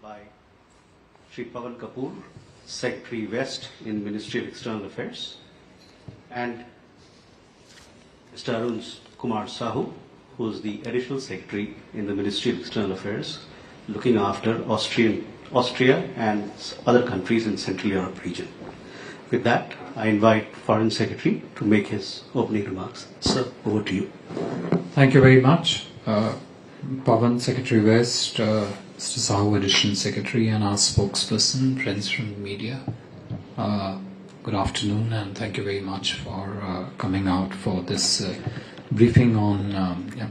by Sri Pawan Kapoor, Secretary West in Ministry of External Affairs, and Mr. Arun Kumar Sahu, who is the Additional Secretary in the Ministry of External Affairs, looking after Austria and other countries in Central Europe region. With that, I invite Foreign Secretary to make his opening remarks. Sir, over to you. Thank you very much. Pawan, Secretary West, Mr. Sahu, Additional Secretary, and our spokesperson, friends from the media. Good afternoon, and thank you very much for coming out for this briefing on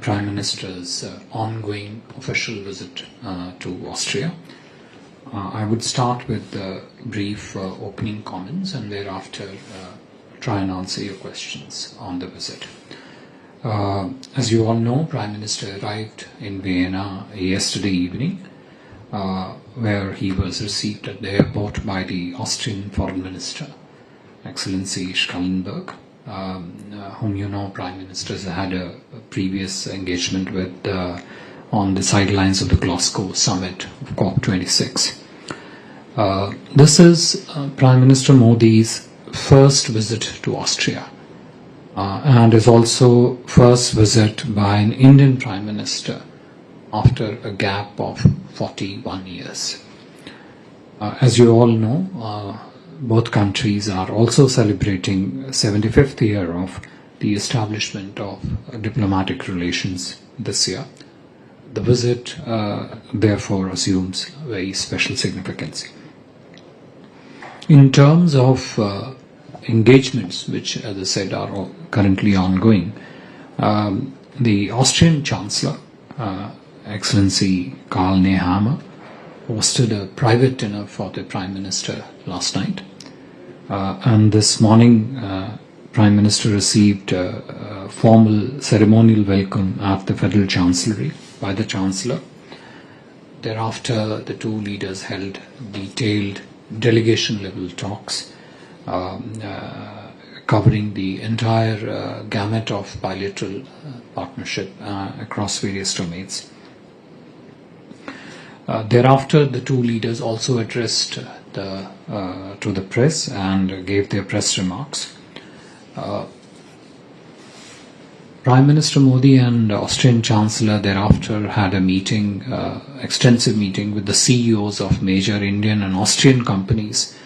Prime Minister's ongoing official visit to Austria. I would start with brief opening comments and thereafter try and answer your questions on the visit. As you all know, Prime Minister arrived in Vienna yesterday evening, where he was received at the airport by the Austrian Foreign Minister, Excellency Schallenberg, whom you know Prime Ministers had a previous engagement with on the sidelines of the Glasgow summit of COP26. This is Prime Minister Modi's first visit to Austria and is also first visit by an Indian Prime Minister after a gap of 41 years. As you all know, both countries are also celebrating 75th year of the establishment of diplomatic relations this year. The visit, therefore, assumes very special significance. In terms of engagements, which, as I said, are currently ongoing, the Austrian Chancellor, Excellency Karl Nehammer, hosted a private dinner for the Prime Minister last night. And this morning, Prime Minister received a formal ceremonial welcome at the Federal Chancellery by the Chancellor. Thereafter, the two leaders held detailed delegation-level talks covering the entire gamut of bilateral partnership across various domains. Thereafter, the two leaders also addressed to the press and gave their press remarks. Prime Minister Modi and Austrian Chancellor thereafter had a meeting, extensive meeting with the CEOs of major Indian and Austrian companies,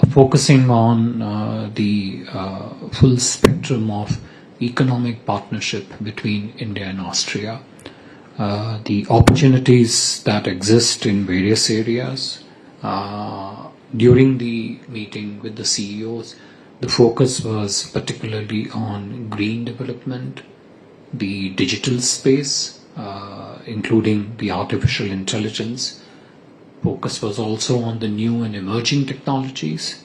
focusing on the full spectrum of economic partnership between India and Austria, the opportunities that exist in various areas. During the meeting with the CEOs, the focus was particularly on green development, the digital space, including the artificial intelligence. Focus was also on the new and emerging technologies,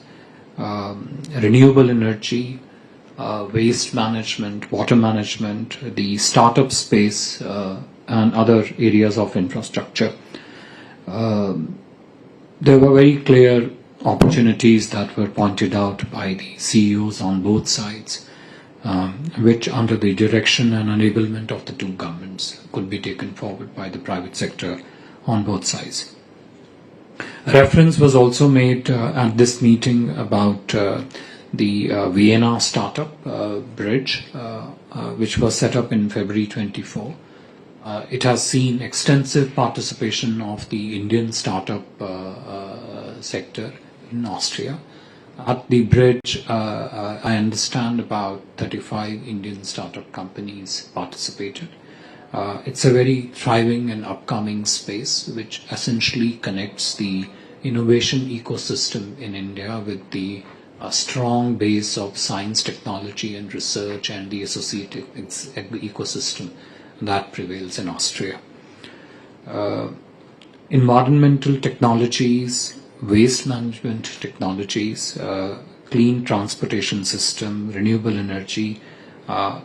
renewable energy, waste management, water management, the startup space, and other areas of infrastructure. There were very clear opportunities that were pointed out by the CEOs on both sides, which under the direction and enablement of the two governments could be taken forward by the private sector on both sides. Reference was also made at this meeting about the Vienna startup bridge, which was set up in February 24. It has seen extensive participation of the Indian startup sector in Austria. At the bridge, I understand about 35 Indian startup companies participated. It's a very thriving and upcoming space which essentially connects the innovation ecosystem in India with the strong base of science, technology and research and the associated ecosystem that prevails in Austria. Environmental technologies, waste management technologies, clean transportation system, renewable energy,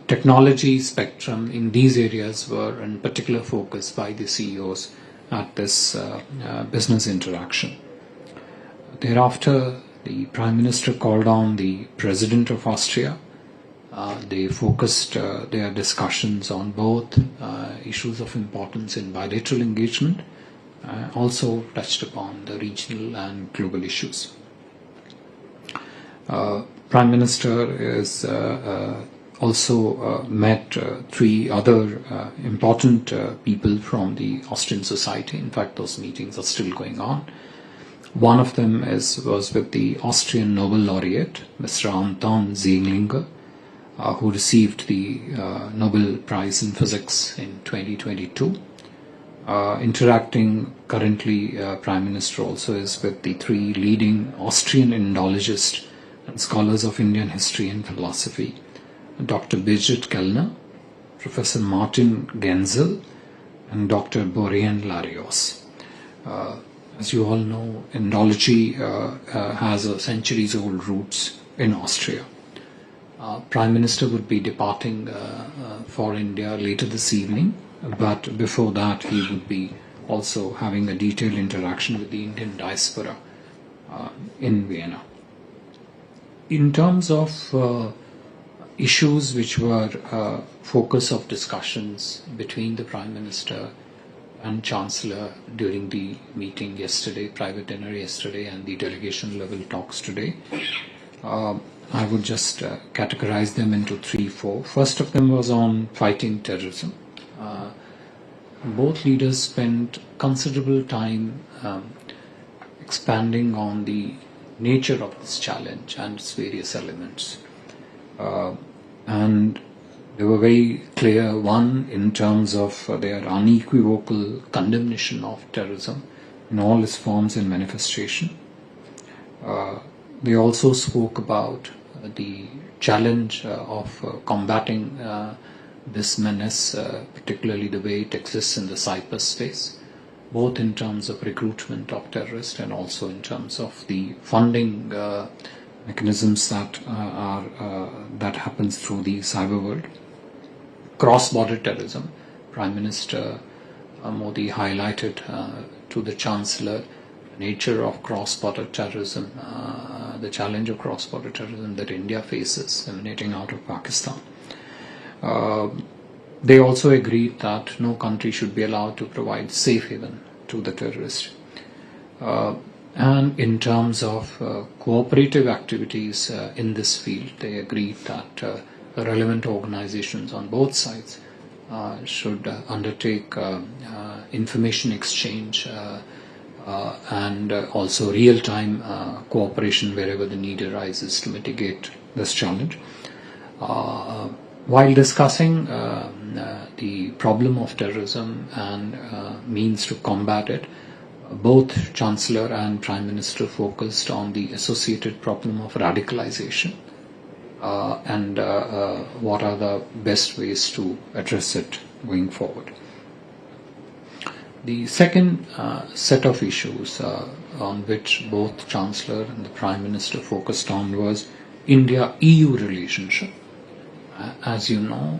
technology spectrum in these areas were in particular focus by the CEOs at this business interaction. Thereafter, the Prime Minister called on the President of Austria. They focused their discussions on both issues of importance in bilateral engagement also touched upon the regional and global issues. Prime Minister is also met three other important people from the Austrian society. In fact, those meetings are still going on. One of them was with the Austrian Nobel laureate, Mr. Anton Zeilinger, who received the Nobel Prize in Physics in 2022. Interacting currently, Prime Minister also is with the three leading Austrian Indologists and scholars of Indian history and philosophy, Dr. Birgit Kellner, Professor Martin Genzel, and Dr. Borean Larios. As you all know, Indology has a centuries-old roots in Austria. Prime Minister would be departing for India later this evening, but before that he would be also having a detailed interaction with the Indian diaspora in Vienna. In terms of issues which were focus of discussions between the Prime Minister and Chancellor during the meeting yesterday, private dinner yesterday, and the delegation level talks today, I would just categorize them into 3-4. First of them was on fighting terrorism. Both leaders spent considerable time expanding on the nature of this challenge and its various elements. And they were very clear, one, in terms of their unequivocal condemnation of terrorism in all its forms and manifestation. They also spoke about the challenge of combating this menace, particularly the way it exists in the cyberspace, both in terms of recruitment of terrorists and also in terms of the funding mechanisms that that happens through the cyber world. Cross-border terrorism, Prime Minister Modi highlighted to the Chancellor the nature of cross-border terrorism, the challenge of cross-border terrorism that India faces emanating out of Pakistan. They also agreed that no country should be allowed to provide safe haven to the terrorists. And in terms of cooperative activities in this field, they agreed that relevant organizations on both sides should undertake information exchange and also real-time cooperation wherever the need arises to mitigate this challenge. While discussing the problem of terrorism and means to combat it, both Chancellor and Prime Minister focused on the associated problem of radicalization and what are the best ways to address it going forward. The second set of issues on which both Chancellor and the Prime Minister focused on was India-EU relationship. As you know,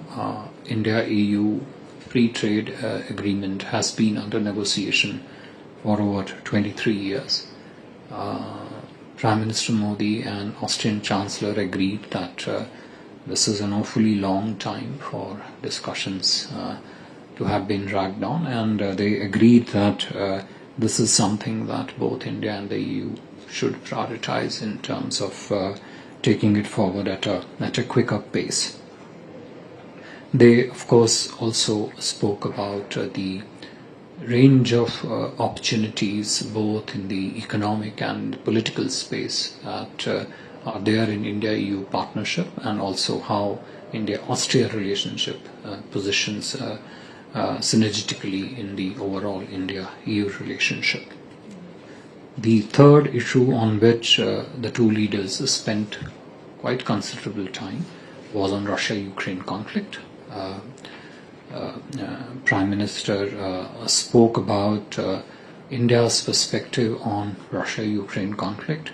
India-EU free trade agreement has been under negotiation for over 23 years. Prime Minister Modi and Austrian Chancellor agreed that this is an awfully long time for discussions to have been dragged on, and they agreed that this is something that both India and the EU should prioritize in terms of taking it forward at a quicker pace. They, of course, also spoke about the range of opportunities both in the economic and political space that are there in India-EU partnership, and also how India-Austria relationship positions synergetically in the overall India-EU relationship. The third issue on which the two leaders spent quite considerable time was on Russia-Ukraine conflict. Prime Minister spoke about India's perspective on Russia-Ukraine conflict.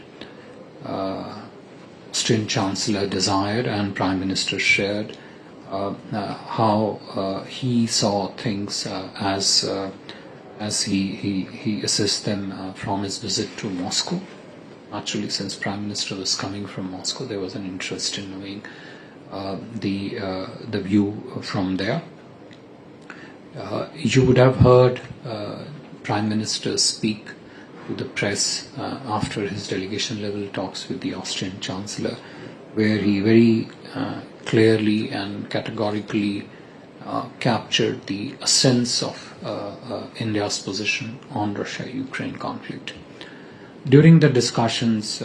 Austrian Chancellor desired and Prime Minister shared how he saw things as he assessed them from his visit to Moscow. Actually, since Prime Minister was coming from Moscow, there was an interest in knowing the view from there. You would have heard Prime Minister speak to the press after his delegation level talks with the Austrian Chancellor, where he very clearly and categorically captured the essence of India's position on Russia-Ukraine conflict. During the discussions,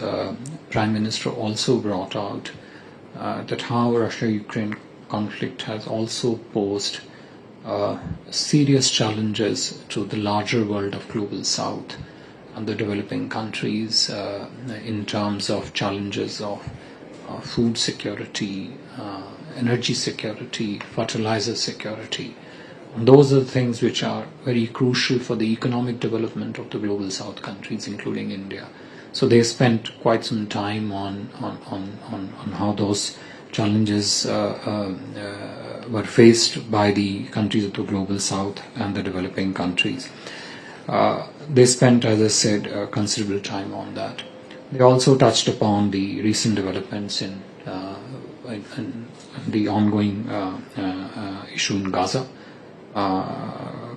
Prime Minister also brought out that how Russia-Ukraine conflict has also posed serious challenges to the larger world of Global South and the developing countries in terms of challenges of food security, energy security, fertilizer security. And those are the things which are very crucial for the economic development of the Global South countries, including India. So they spent quite some time on how those challenges were faced by the countries of the Global South and the developing countries. They spent, as I said, considerable time on that. They also touched upon the recent developments in the ongoing issue in Gaza,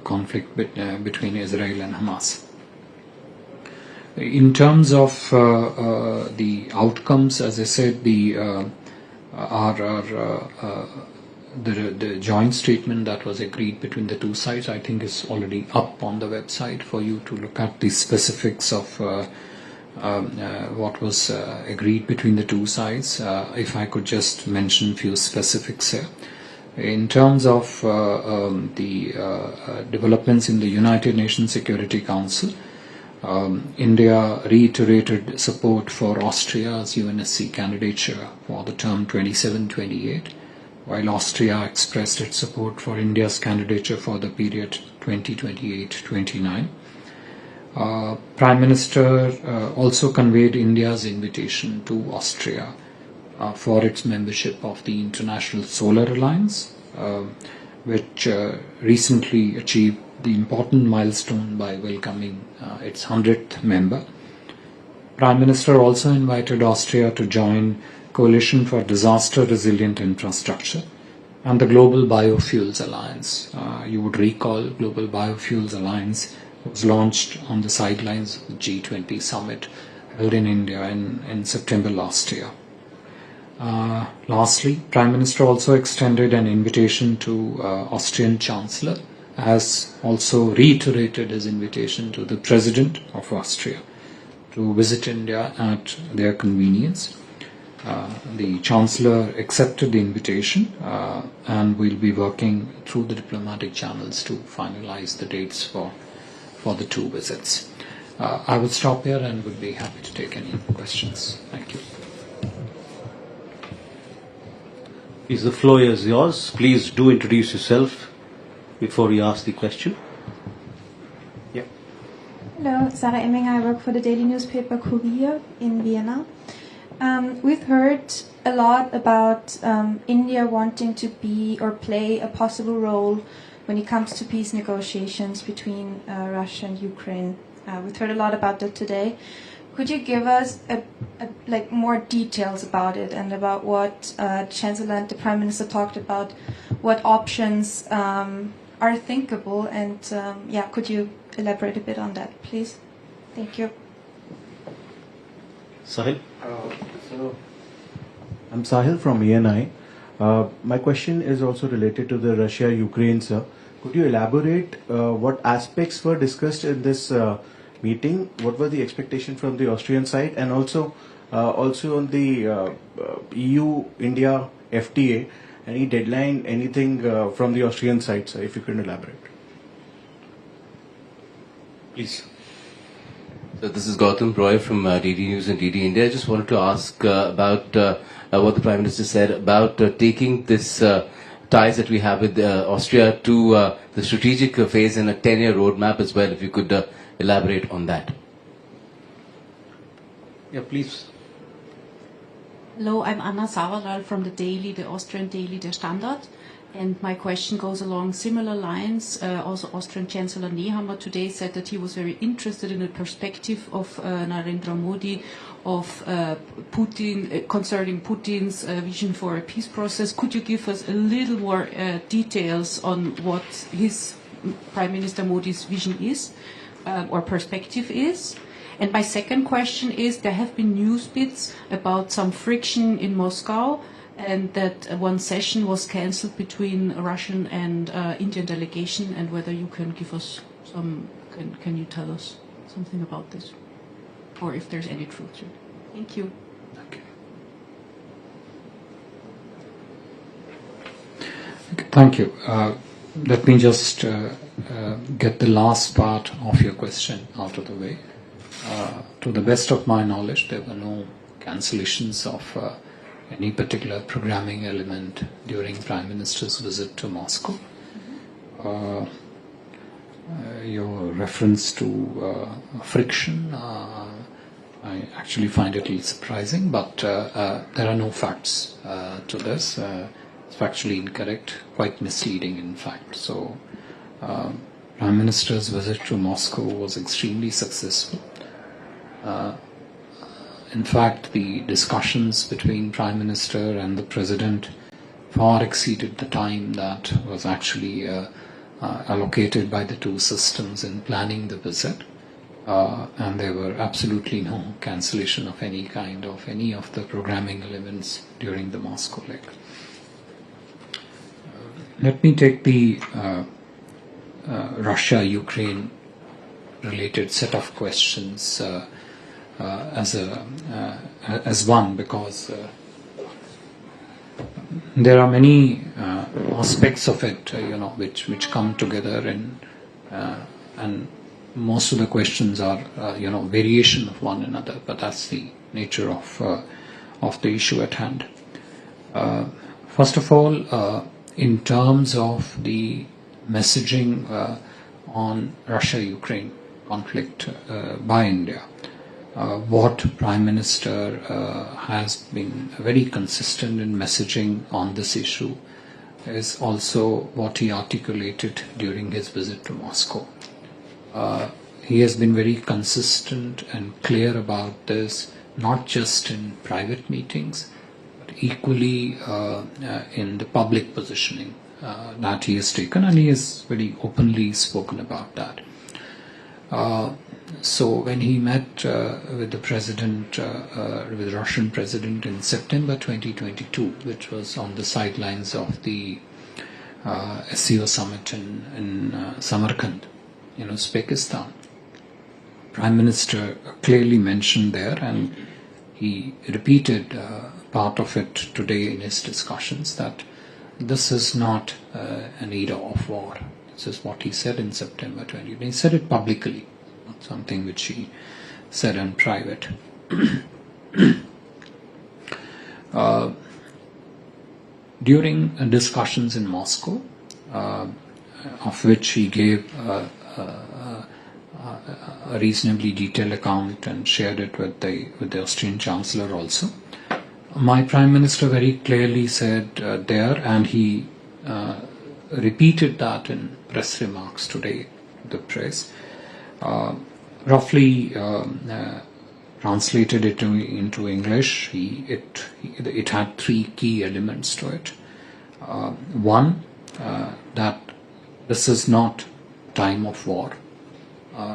conflict between Israel and Hamas. In terms of the outcomes, as I said, the joint statement that was agreed between the two sides, I think, is already up on the website for you to look at the specifics of what was agreed between the two sides. If I could just mention a few specifics here. In terms of the developments in the United Nations Security Council, India reiterated support for Austria's UNSC candidature for the term 27-28, while Austria expressed its support for India's candidature for the period 2028-29. Prime Minister also conveyed India's invitation to Austria for its membership of the International Solar Alliance, which recently achieved the important milestone by welcoming its 100th member. Prime Minister also invited Austria to join Coalition for Disaster Resilient Infrastructure and the Global Biofuels Alliance. You would recall Global Biofuels Alliance was launched on the sidelines of the G20 summit held in India in September last year. Lastly, Prime Minister also extended an invitation to Austrian Chancellor, has also reiterated his invitation to the President of Austria to visit India at their convenience. The Chancellor accepted the invitation and will be working through the diplomatic channels to finalize the dates for the two visits. I will stop here and would be happy to take any questions. Thank you. Please, the floor is yours. Please do introduce yourself before you ask the question. Yeah. Hello, Sarah Emminger. I work for the daily newspaper Kurier in Vienna. We've heard a lot about India wanting to be or play a possible role when it comes to peace negotiations between Russia and Ukraine. We've heard a lot about that today. Could you give us more details about it and about what Chancellor and the Prime Minister talked about, what options are thinkable, and could you elaborate a bit on that, please? Thank you. Sahil? I'm Sahil from ENI. My question is also related to the Russia-Ukraine, sir. Could you elaborate what aspects were discussed in this meeting? What were the expectations from the Austrian side, and also on the EU-India FTA? Any deadline, anything from the Austrian side, sir, if you can elaborate? Please. So this is Gautam Roy from DD News and DD India. I just wanted to ask about what the Prime Minister said about taking this ties that we have with Austria to the strategic phase and a 10-year roadmap as well. If you could elaborate on that. Yeah, please. Hello, I'm Anna Savaral from the Austrian daily, Der Standard. And my question goes along similar lines. Also, Austrian Chancellor Nehammer today said that he was very interested in the perspective of Narendra Modi, of Putin, concerning Putin's vision for a peace process. Could you give us a little more details on what his Prime Minister Modi's vision is? or perspective is. And my second question is, there have been news bits about some friction in Moscow, and that one session was cancelled between a Russian and Indian delegation, and whether you can give us some, can you tell us something about this? Or if there's any truth to it. Thank you. Okay. Thank you. Let me just get the last part of your question out of the way. To the best of my knowledge, there were no cancellations of any particular programming element during Prime Minister's visit to Moscow. Your reference to friction, I actually find it a little surprising, but there are no facts to this. It's factually incorrect, quite misleading in fact. So, Prime Minister's visit to Moscow was extremely successful. In fact, the discussions between Prime Minister and the President far exceeded the time that was actually allocated by the two systems in planning the visit. And there were absolutely no cancellation of any kind of any of the programming elements during the Moscow leg. Let me take the Russia-Ukraine related set of questions as one, because there are many aspects of it, which come together, and most of the questions are, variation of one another. But that's the nature of the issue at hand. First of all, in terms of the messaging on Russia-Ukraine conflict by India, what Prime Minister has been very consistent in messaging on this issue is also what he articulated during his visit to Moscow. He has been very consistent and clear about this, not just in private meetings, but equally in the public positioning that he has taken, and he has very openly spoken about that. So when he met with the president, with the Russian president in September 2022, which was on the sidelines of the SCO summit in Samarkand, in Uzbekistan, Prime Minister clearly mentioned there, and he repeated part of it today in his discussions, that this is not an era of war. This is what he said in September 20. He said it publicly, not something which he said in private. During discussions in Moscow, of which he gave a reasonably detailed account and shared it with the Austrian Chancellor also, my Prime Minister very clearly said there, and he repeated that in press remarks today to the press, roughly translated it into English. It had three key elements to it. One, that this is not time of war,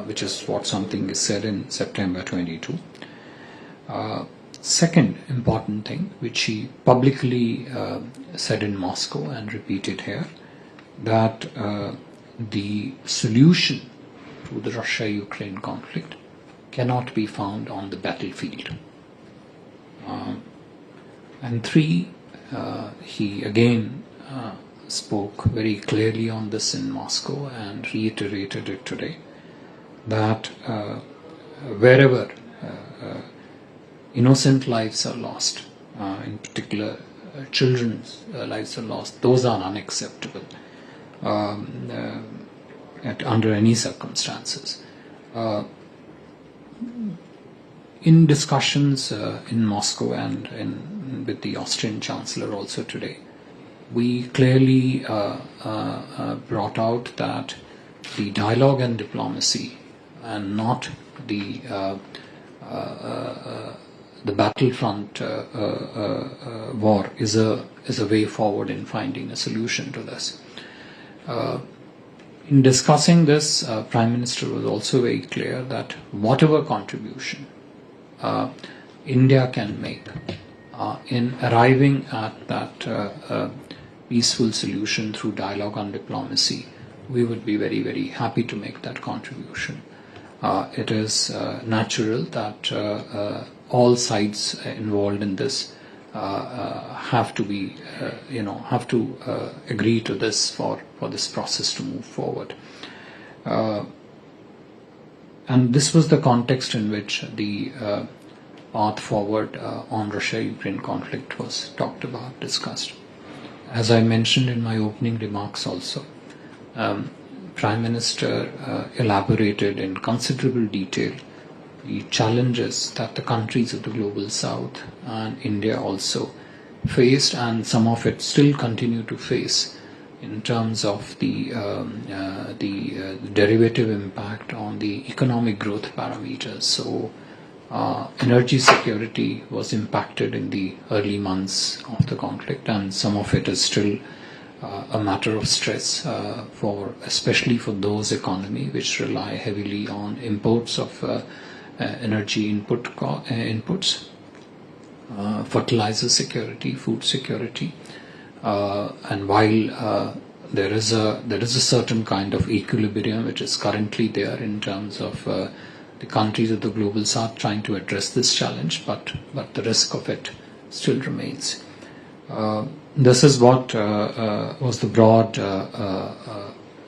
which is what something is said in September 22. Second important thing, which he publicly said in Moscow and repeated here, that the solution to the Russia-Ukraine conflict cannot be found on the battlefield. And three, he again spoke very clearly on this in Moscow and reiterated it today, that wherever innocent lives are lost, in particular children's lives are lost, those are unacceptable under any circumstances. In discussions in Moscow and with the Austrian Chancellor also today, we clearly brought out that the dialogue and diplomacy, and not the battlefront war, is a way forward in finding a solution to this. In discussing this, Prime Minister was also very clear that whatever contribution India can make in arriving at that peaceful solution through dialogue and diplomacy, we would be very, very happy to make that contribution. It is natural that all sides involved in this have to be, agree to this for this process to move forward. And this was the context in which the path forward on Russia-Ukraine conflict was talked about, discussed. As I mentioned in my opening remarks also, Prime Minister elaborated in considerable detail the challenges that the countries of the Global South and India also faced, and some of it still continue to face in terms of the derivative impact on the economic growth parameters. So energy security was impacted in the early months of the conflict, and some of it is still a matter of stress especially for those economies which rely heavily on imports of energy inputs, fertilizer security, food security, and while there is a certain kind of equilibrium which is currently there in terms of the countries of the Global South trying to address this challenge, but the risk of it still remains. This is what was the broad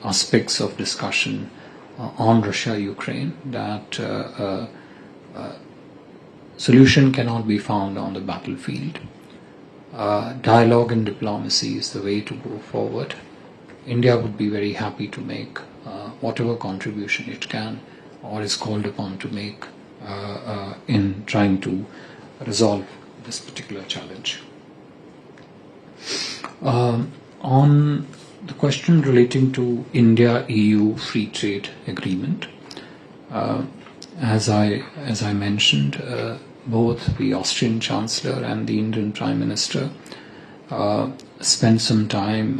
aspects of discussion on Russia-Ukraine, that solution cannot be found on the battlefield. Dialogue and diplomacy is the way to go forward. India would be very happy to make whatever contribution it can or is called upon to make in trying to resolve this particular challenge. On the question relating to India-EU free trade agreement, as I mentioned, both the Austrian Chancellor and the Indian Prime Minister spent some time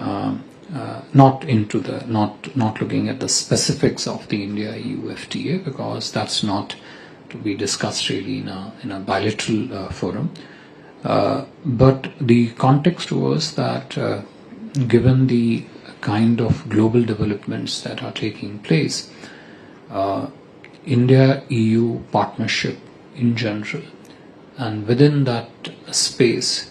not looking at the specifics of the India-EU FTA, because that's not to be discussed really in a bilateral forum. But the context was that given the kind of global developments that are taking place, India-EU partnership in general, and within that space,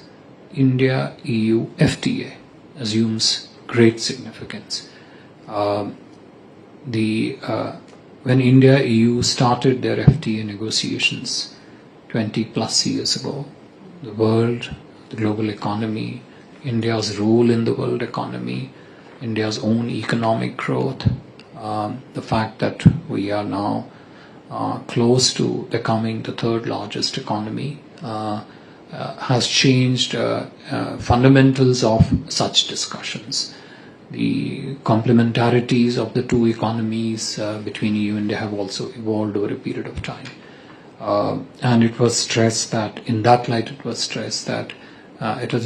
India-EU FTA assumes great significance. When India-EU started their FTA negotiations 20 plus years ago, the world, the global economy, India's role in the world economy, India's own economic growth, the fact that we are now close to becoming the third largest economy has changed fundamentals of such discussions. The complementarities of the two economies between EU and India have also evolved over a period of time. And it was stressed that, in that light, it was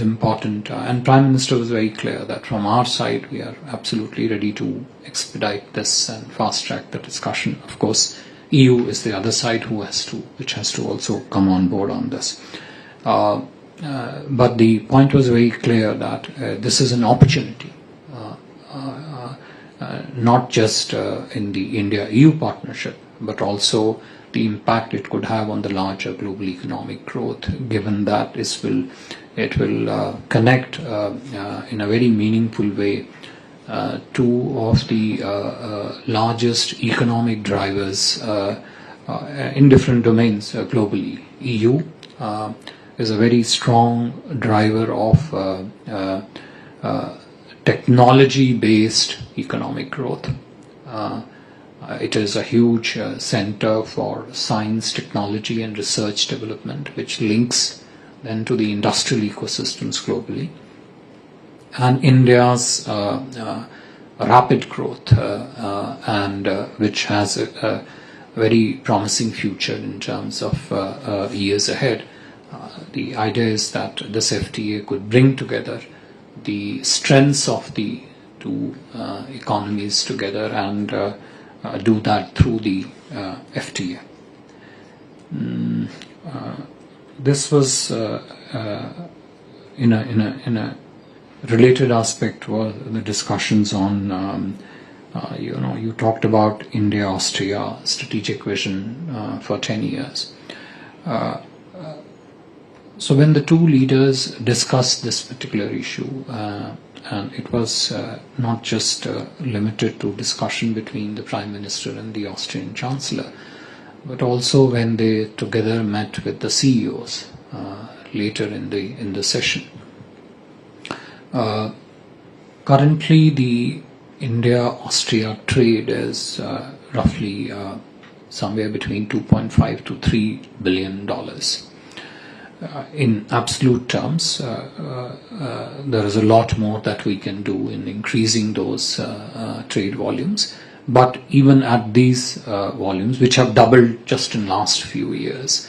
important, and Prime Minister was very clear that from our side we are absolutely ready to expedite this and fast track the discussion. Of course, EU is the other side which has to also come on board on this. But the point was very clear that this is an opportunity, not just in the India-EU partnership, but also the impact it could have on the larger global economic growth, given that it will connect in a very meaningful way two of the largest economic drivers in different domains globally. EU is a very strong driver of technology-based economic growth. It is a huge center for science, technology and research development, which links then to the industrial ecosystems globally. And India's rapid growth and which has a very promising future in terms of years ahead. The idea is that this FTA could bring together the strengths of the two economies together and do that through the FTA. This was in a related aspect was the discussions on you talked about India-Austria strategic vision for 10 years. So when the two leaders discussed this particular issue, and it was not just limited to discussion between the Prime Minister and the Austrian Chancellor, but also when they together met with the CEOs later in the session. Currently, the India-Austria trade is roughly somewhere between $2.5 to $3 billion. In absolute terms, there is a lot more that we can do in increasing those trade volumes. But even at these volumes, which have doubled just in last few years,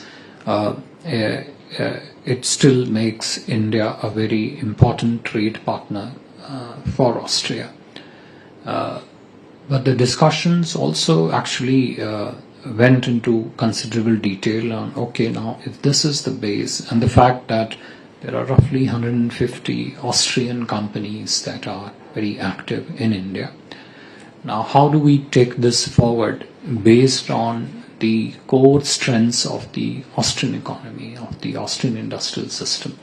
it still makes India a very important trade partner for Austria. But the discussions also actually went into considerable detail on, okay, now if this is the base and the fact that there are roughly 150 Austrian companies that are very active in India, now how do we take this forward based on the core strengths of the Austrian economy, of the Austrian industrial system,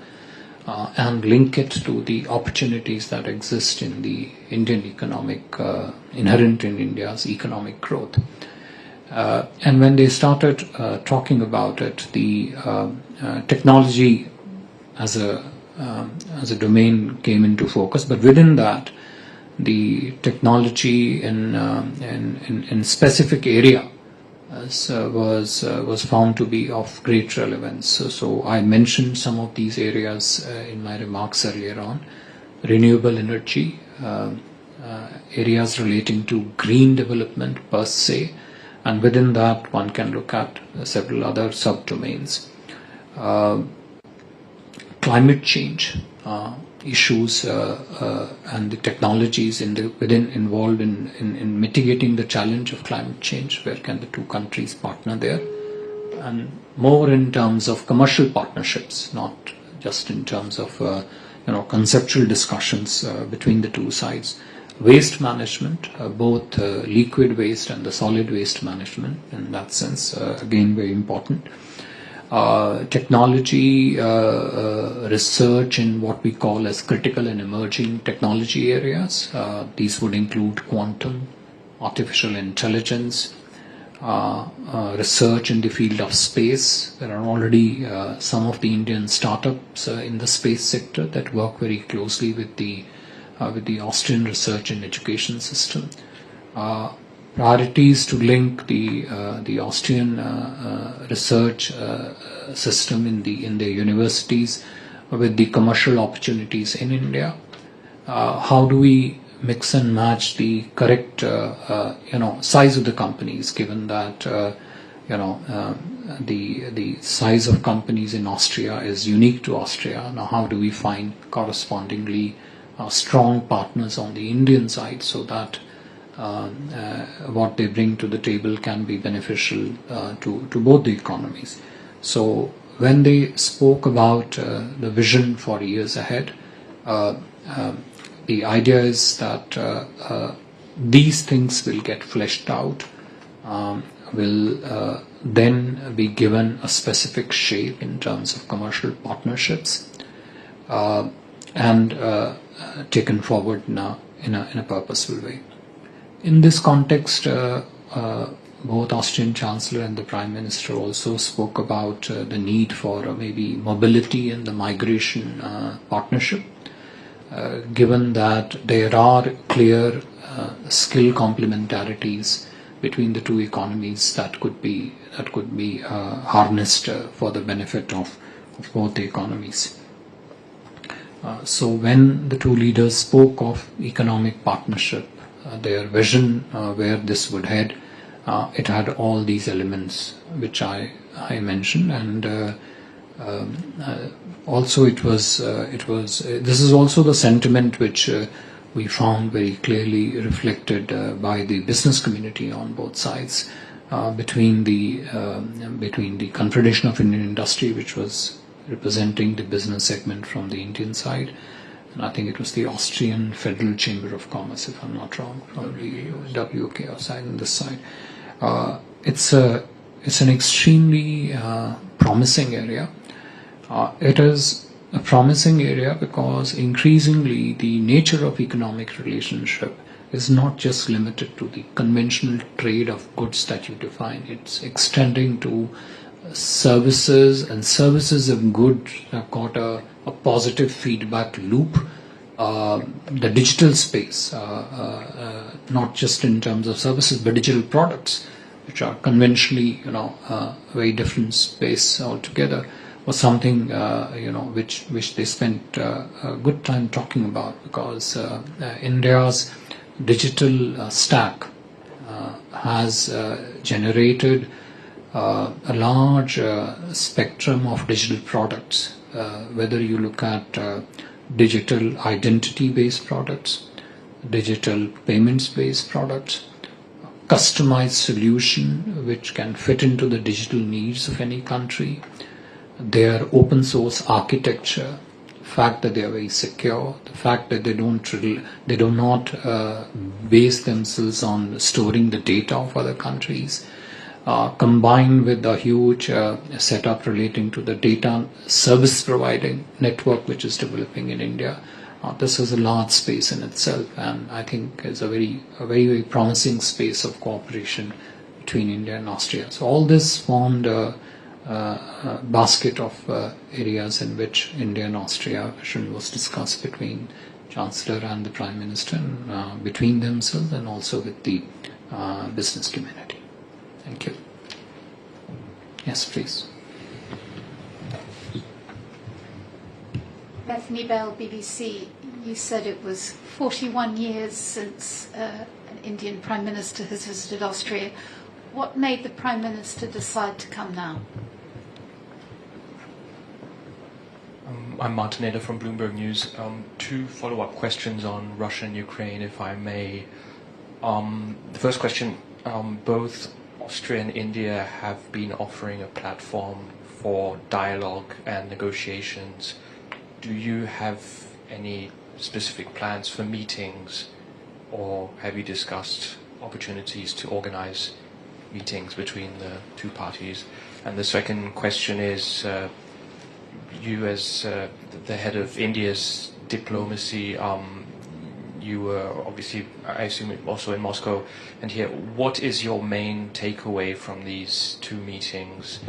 and link it to the opportunities that exist in the Indian economic, inherent in India's economic growth. And when they started talking about it, the technology as a domain came into focus, but within that, the technology in specific area was found to be of great relevance. So I mentioned some of these areas in my remarks earlier on: renewable energy, areas relating to green development per se. And within that, one can look at several other subdomains. Climate change issues and the technologies involved in mitigating the challenge of climate change. Where can the two countries partner there? And more in terms of commercial partnerships, not just in terms of conceptual discussions between the two sides. Waste management, both liquid waste and the solid waste management, in that sense, again very important. Technology research in what we call as critical and emerging technology areas. These would include quantum, artificial intelligence, research in the field of space. There are already some of the Indian startups in the space sector that work very closely with the Austrian research and education system. Priorities to link the Austrian research system in the universities with the commercial opportunities in India. How do we mix and match the correct size of the companies, given that the size of companies in Austria is unique to Austria. Now, how do we find correspondingly strong partners on the Indian side so that what they bring to the table can be beneficial to both the economies? So when they spoke about the vision for years ahead, the idea is that these things will get fleshed out, will then be given a specific shape in terms of commercial partnerships, and taken forward in a purposeful way. In this context, both Austrian Chancellor and the Prime Minister also spoke about the need for maybe mobility and the migration partnership, given that there are clear skill complementarities between the two economies that could be harnessed for the benefit of both the economies. So when the two leaders spoke of economic partnership, their vision where this would head, it had all these elements which I mentioned, and also it was this is also the sentiment which we found very clearly reflected by the business community on both sides, between the Confederation of Indian Industry, which was representing the business segment from the Indian side, and I think it was the Austrian Federal Chamber of Commerce, if I'm not wrong, from the WKO side and this side. It's an extremely promising area. It is a promising area because increasingly the nature of economic relationship is not just limited to the conventional trade of goods that you define. It's extending to services, and services of goods have got a positive feedback loop. The digital space, not just in terms of services, but digital products, which are conventionally, a very different space altogether, was something, which they spent a good time talking about, because India's digital stack has generated a large spectrum of digital products, whether you look at digital identity-based products, digital payments-based products, customized solution which can fit into the digital needs of any country, their open source architecture, the fact that they are very secure, the fact that they do not base themselves on storing the data of other countries, combined with the huge setup relating to the data service providing network which is developing in India. This is a large space in itself, and I think is a very promising space of cooperation between India and Austria. So all this formed a basket of areas in which India and Austria vision was discussed between Chancellor and the Prime Minister, between themselves and also with the business community. Thank you. Yes, please. Bethany Bell, BBC. You said it was 41 years since an Indian Prime Minister has visited Austria. What made the Prime Minister decide to come now? I'm Martin Eder from Bloomberg News. Two follow-up questions on Russia and Ukraine, if I may. The first question, both Austria and India have been offering a platform for dialogue and negotiations. Do you have any specific plans for meetings, or have you discussed opportunities to organize meetings between the two parties? And the second question is, you as the head of India's diplomacy, you were obviously, I assume, also in Moscow and here. What is your main takeaway from these two meetings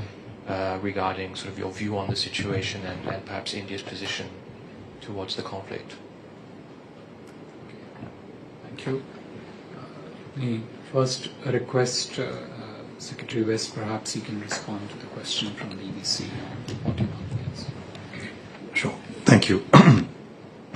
regarding sort of your view on the situation and perhaps India's position towards the conflict? Thank you. The first request, Secretary West, perhaps he can respond to the question from the EBC on 41 years. Sure. Thank you.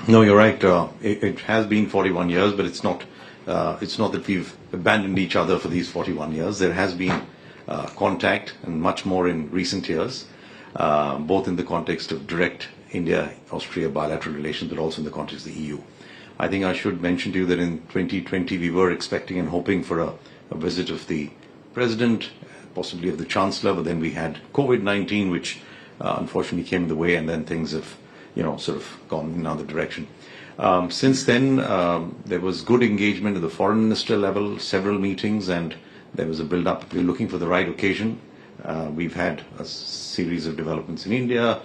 No, you're right. It has been 41 years, but it's not that we've abandoned each other for these 41 years. There has been contact, and much more in recent years, both in the context of direct India-Austria bilateral relations, but also in the context of the EU. I think I should mention to you that in 2020 we were expecting and hoping for a visit of the President, possibly of the Chancellor, but then we had COVID-19, which unfortunately came in the way, and then things have sort of gone in another direction. Since then, there was good engagement at the foreign minister level, several meetings, and there was a build-up. We're looking for the right occasion. We've had a series of developments in India,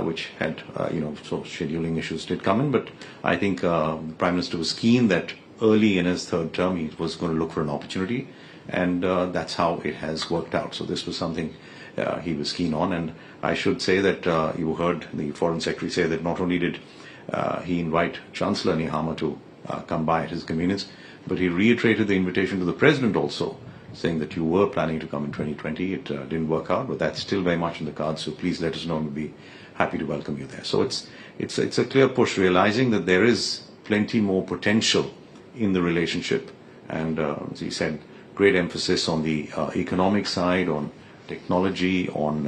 which had, so scheduling issues did come in, but I think the Prime Minister was keen that early in his third term he was going to look for an opportunity, and that's how it has worked out. So this was something he was keen on, and I should say that you heard the Foreign Secretary say that not only did he invite Chancellor Nehammer to come by at his convenience, but he reiterated the invitation to the President also, saying that you were planning to come in 2020. It didn't work out, but that's still very much in the cards, so please let us know, and we'll be happy to welcome you there. So it's a clear push, realizing that there is plenty more potential in the relationship, and as he said, great emphasis on the economic side, on technology, on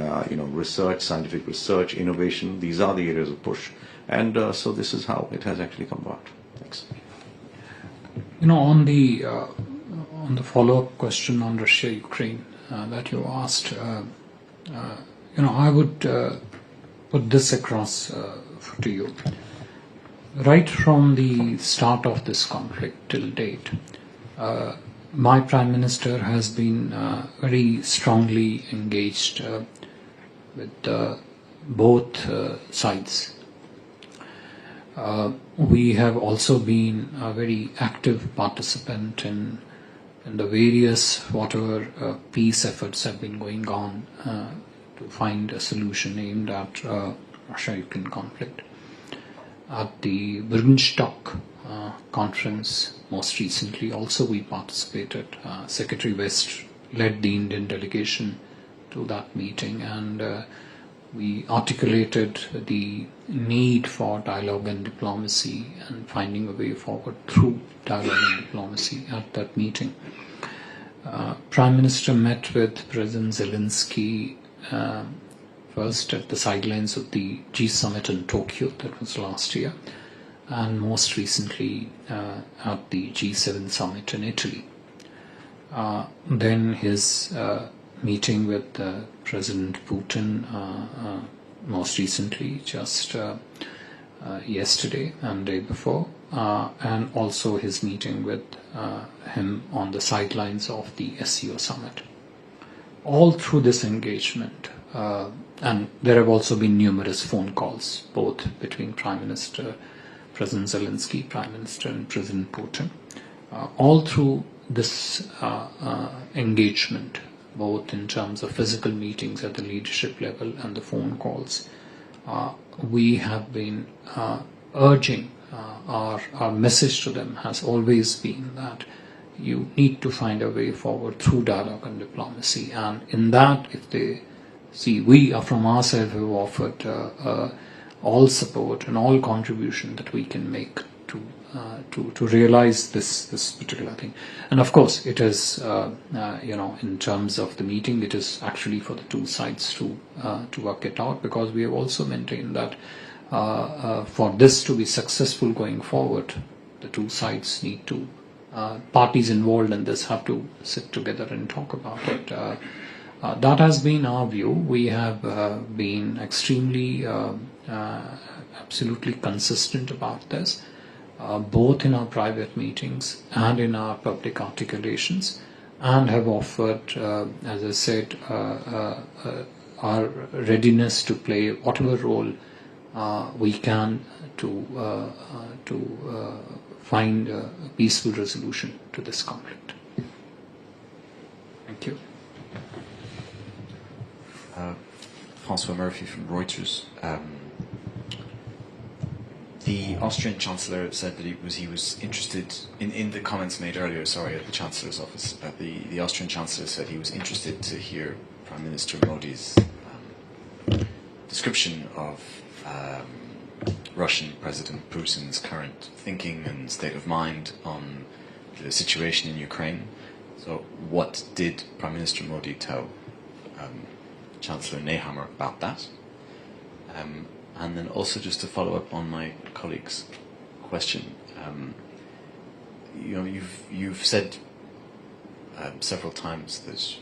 research, scientific research, innovation. These are the areas of push, and so this is how it has actually come about. Thanks. On the follow-up question on Russia-Ukraine that you asked, I would put this across to you. Right from the start of this conflict till date, my Prime Minister has been very strongly engaged with both sides. We have also been a very active participant in the various whatever peace efforts have been going on to find a solution aimed at Russia-Ukraine conflict. At the Birkenstock conference, most recently, also we participated. Secretary West led the Indian delegation to that meeting, and we articulated the need for dialogue and diplomacy and finding a way forward through dialogue and diplomacy at that meeting. Prime Minister met with President Zelensky first at the sidelines of the G summit in Tokyo, that was last year, and most recently at the G7 summit in Italy. Then his meeting with President Putin most recently, just yesterday and day before, and also his meeting with him on the sidelines of the SCO summit. All through this engagement, and there have also been numerous phone calls, both between Prime Minister, President Zelensky, Prime Minister, and President Putin. All through this engagement, both in terms of physical meetings at the leadership level and the phone calls, we have been urging, our message to them has always been that you need to find a way forward through dialogue and diplomacy. And in that, if they see, we are from our side have offered all support and all contribution that we can make to realize this particular thing. And of course, it is in terms of the meeting, it is actually for the two sides to work it out, because we have also maintained that for this to be successful going forward, the two sides need to, parties involved in this have to sit together and talk about it. That has been our view. We have been extremely, absolutely consistent about this, both in our private meetings and in our public articulations, and have offered, as I said, our readiness to play whatever role we can to find a peaceful resolution to this conflict. Thank you. Francois Murphy from Reuters. The Austrian Chancellor said that he was interested in the comments made earlier. At the Chancellor's office. The Austrian Chancellor said he was interested to hear Prime Minister Modi's description of Russian President Putin's current thinking and state of mind on the situation in Ukraine. So, what did Prime Minister Modi tell Chancellor Nehammer about that? And then also, just to follow up on my colleague's question, you've said several times that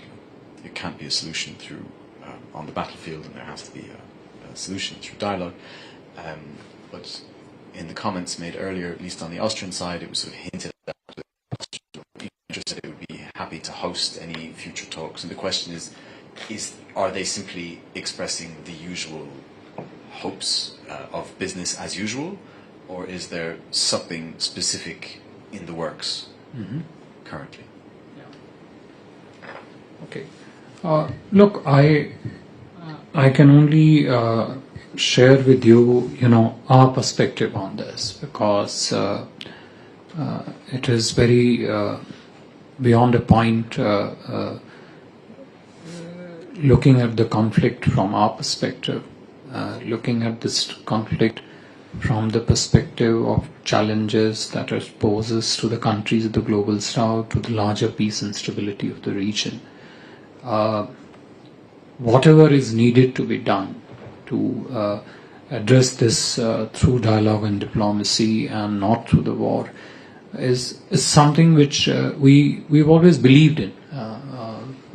there can't be a solution through on the battlefield, and there has to be a solution through dialogue. But in the comments made earlier, at least on the Austrian side, it was sort of hinted at that it would be happy to host any future talks. And the question is are they simply expressing the usual hopes of business as usual, or is there something specific in the works currently? Yeah. Okay. Look, I can only share with you, our perspective on this, because it is very beyond a point. Looking at the conflict from our perspective, looking at this conflict from the perspective of challenges that it poses to the countries of the global south, to the larger peace and stability of the region. Whatever is needed to be done to address this through dialogue and diplomacy and not through the war, is something which we've always believed in.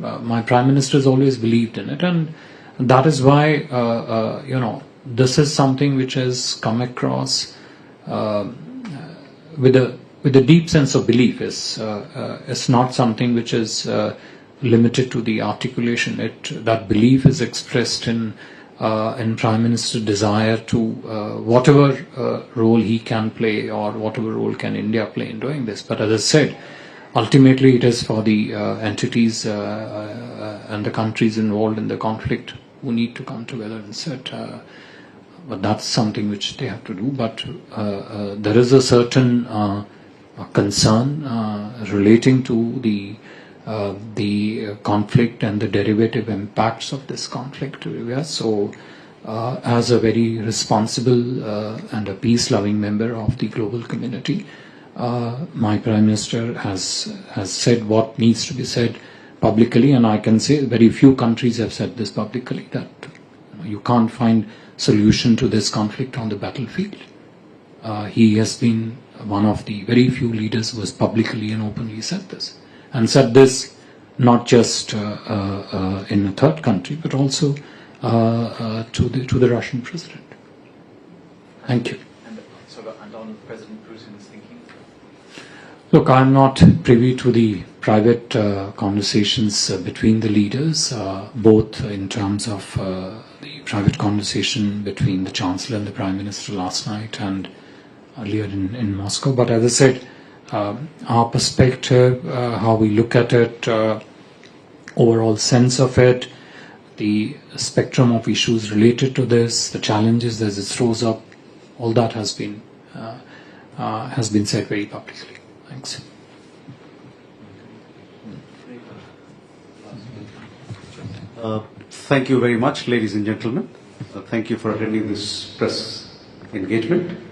My Prime Minister has always believed in it, and that is why this is something which has come across with a deep sense of belief. It's not something which is limited to the articulation. That belief is expressed in Prime Minister's desire to whatever role he can play, or whatever role can India play in doing this. But as I said, ultimately it is for the entities and the countries involved in the conflict who need to come together and sit. But that's something which they have to do. But there is a certain concern relating to the conflict and the derivative impacts of this conflict everywhere. So, as a very responsible and a peace-loving member of the global community, my Prime Minister has said what needs to be said publicly, and I can say very few countries have said this publicly, that you can't find solution to this conflict on the battlefield. He has been one of the very few leaders who has publicly and openly said this, and said this not just in a third country, but also to the Russian president. Thank you. And on President Putin's thinking? Look, I'm not privy to the private conversations between the leaders, both in terms of the private conversation between the Chancellor and the Prime Minister last night and earlier in Moscow. But as I said, our perspective, how we look at it, overall sense of it, the spectrum of issues related to this, the challenges that it throws up, all that has been said very publicly. Thanks. Thank you very much, ladies and gentlemen. Thank you for attending this press engagement.